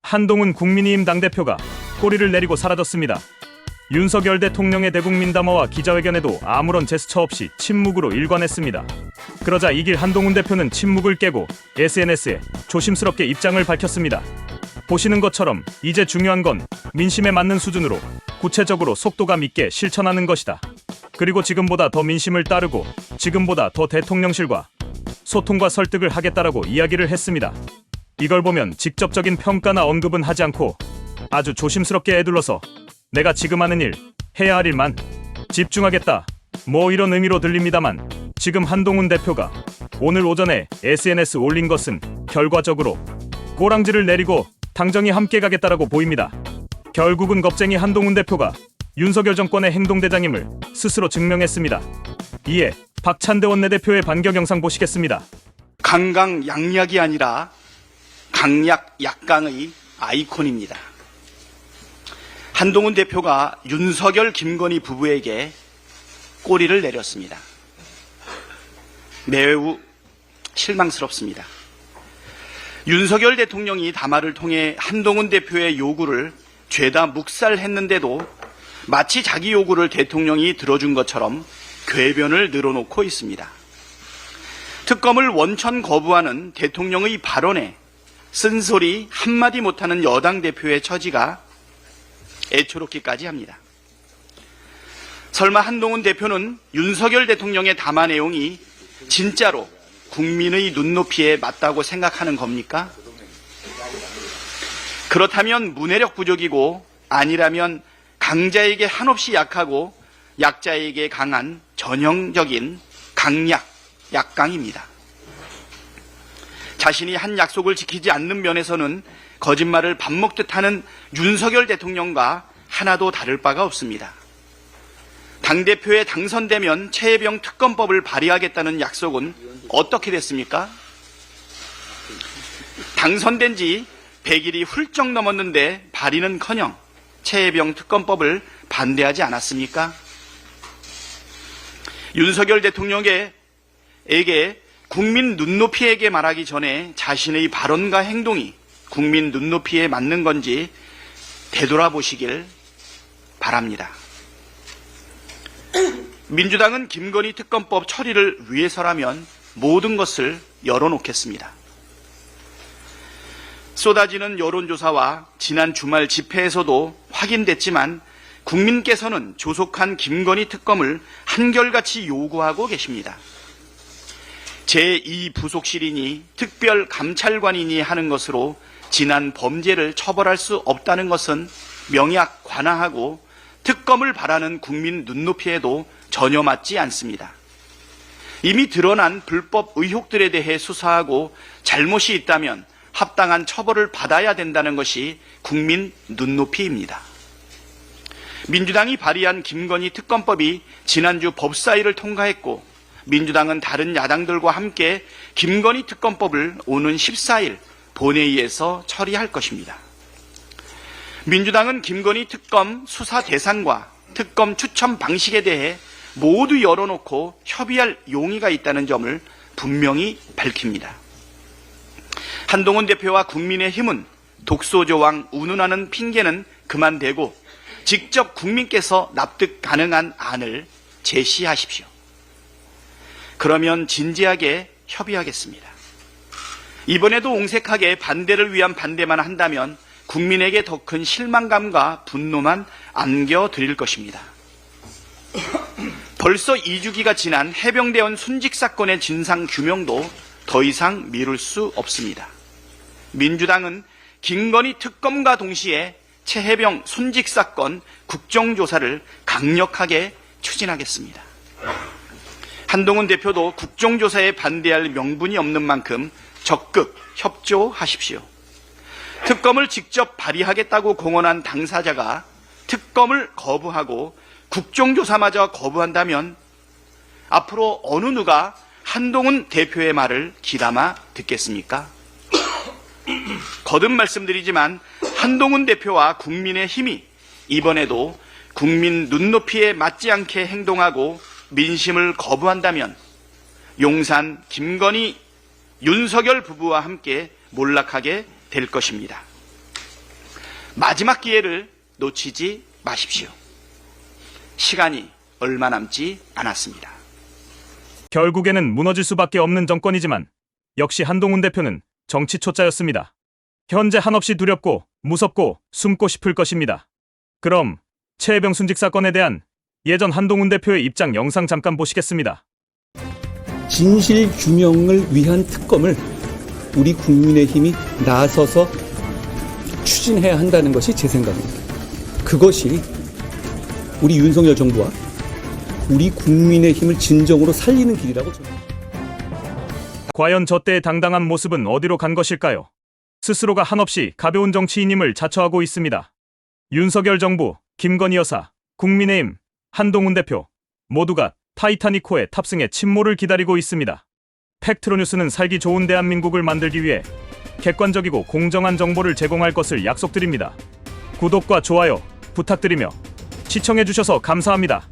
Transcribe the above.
한동훈 국민의힘 당대표가 꼬리를 내리고 사라졌습니다. 윤석열 대통령의 대국민 담화와 기자회견에도 아무런 제스처 없이 침묵으로 일관했습니다. 그러자 이 길 한동훈 대표는 침묵을 깨고 SNS에 조심스럽게 입장을 밝혔습니다. 보시는 것처럼 이제 중요한 건 민심에 맞는 수준으로 구체적으로 속도감 있게 실천하는 것이다. 그리고 지금보다 더 민심을 따르고 지금보다 더 대통령실과 소통과 설득을 하겠다라고 이야기를 했습니다. 이걸 보면 직접적인 평가나 언급은 하지 않고 아주 조심스럽게 에둘러서 내가 지금 하는 일, 해야 할 일만 집중하겠다, 뭐 이런 의미로 들립니다만, 지금 한동훈 대표가 오늘 오전에 SNS 올린 것은 결과적으로 꼬랑지를 내리고 당정이 함께 가겠다라고 보입니다. 결국은 겁쟁이 한동훈 대표가 윤석열 정권의 행동대장임을 스스로 증명했습니다. 이에 박찬대 원내대표의 반격 영상 보시겠습니다. 강강약약이 아니라 강약약강의 아이콘입니다. 한동훈 대표가 윤석열, 김건희 부부에게 꼬리를 내렸습니다. 매우 실망스럽습니다. 윤석열 대통령이 담화를 통해 한동훈 대표의 요구를 죄다 묵살했는데도 마치 자기 요구를 대통령이 들어준 것처럼 궤변을 늘어놓고 있습니다. 특검을 원천 거부하는 대통령의 발언에 쓴소리 한마디 못하는 여당 대표의 처지가 애초롭기까지 합니다. 설마 한동훈 대표는 윤석열 대통령의 담화 내용이 진짜로 국민의 눈높이에 맞다고 생각하는 겁니까? 그렇다면 문해력 부족이고, 아니라면 강자에게 한없이 약하고 약자에게 강한 전형적인 강약, 약강입니다. 자신이 한 약속을 지키지 않는 면에서는 거짓말을 밥 먹듯 하는 윤석열 대통령과 하나도 다를 바가 없습니다. 당대표에 당선되면 최혜병 특검법을 발의하겠다는 약속은 어떻게 됐습니까? 당선된 지 100일이 훌쩍 넘었는데 발의는커녕 최혜병 특검법을 반대하지 않았습니까? 윤석열 대통령에게 국민 눈높이에게 말하기 전에 자신의 발언과 행동이 국민 눈높이에 맞는 건지 되돌아보시길 바랍니다. 민주당은 김건희 특검법 처리를 위해서라면 모든 것을 열어놓겠습니다. 쏟아지는 여론조사와 지난 주말 집회에서도 확인됐지만 국민께서는 조속한 김건희 특검을 한결같이 요구하고 계십니다. 제2부속실이니 특별감찰관이니 하는 것으로 지난 범죄를 처벌할 수 없다는 것은 명약관화하고 특검을 바라는 국민 눈높이에도 전혀 맞지 않습니다. 이미 드러난 불법 의혹들에 대해 수사하고 잘못이 있다면 합당한 처벌을 받아야 된다는 것이 국민 눈높이입니다. 민주당이 발의한 김건희 특검법이 지난주 법사위를 통과했고, 민주당은 다른 야당들과 함께 김건희 특검법을 오는 14일 본회의에서 처리할 것입니다. 민주당은 김건희 특검 수사 대상과 특검 추천 방식에 대해 모두 열어놓고 협의할 용의가 있다는 점을 분명히 밝힙니다. 한동훈 대표와 국민의힘은 독소조항 운운하는 핑계는 그만대고 직접 국민께서 납득 가능한 안을 제시하십시오. 그러면 진지하게 협의하겠습니다. 이번에도 옹색하게 반대를 위한 반대만 한다면 국민에게 더 큰 실망감과 분노만 안겨드릴 것입니다. 벌써 2주기가 지난 해병대원 순직 사건의 진상 규명도 더 이상 미룰 수 없습니다. 민주당은 김건희 특검과 동시에 최혜병 순직 사건 국정조사를 강력하게 추진하겠습니다. 한동훈 대표도 국정조사에 반대할 명분이 없는 만큼 적극 협조하십시오. 특검을 직접 발의하겠다고 공언한 당사자가 특검을 거부하고 국정조사마저 거부한다면 앞으로 어느 누가 한동훈 대표의 말을 귀담아 듣겠습니까? 거듭 말씀드리지만 한동훈 대표와 국민의힘이 이번에도 국민 눈높이에 맞지 않게 행동하고 민심을 거부한다면 용산 김건희 윤석열 부부와 함께 몰락하게 될 것입니다. 마지막 기회를 놓치지 마십시오. 시간이 얼마 남지 않았습니다. 결국에는 무너질 수밖에 없는 정권이지만 역시 한동훈 대표는 정치 초짜였습니다. 현재 한없이 두렵고 무섭고 숨고 싶을 것입니다. 그럼 최혜병 순직 사건에 대한 예전 한동훈 대표의 입장 영상 잠깐 보시겠습니다. 진실 규명을 위한 특검을 우리 국민의힘이 나서서 추진해야 한다는 것이 제 생각입니다. 그것이 우리 윤석열 정부와 우리 국민의힘을 진정으로 살리는 길이라고 저는. 과연 저 때의 당당한 모습은 어디로 간 것일까요? 스스로가 한없이 가벼운 정치인임을 자처하고 있습니다. 윤석열 정부, 김건희 여사, 국민의힘, 한동훈 대표 모두가 타이타닉호에 탑승해 침몰을 기다리고 있습니다. 팩트로뉴스는 살기 좋은 대한민국을 만들기 위해 객관적이고 공정한 정보를 제공할 것을 약속드립니다. 구독과 좋아요 부탁드리며 시청해주셔서 감사합니다.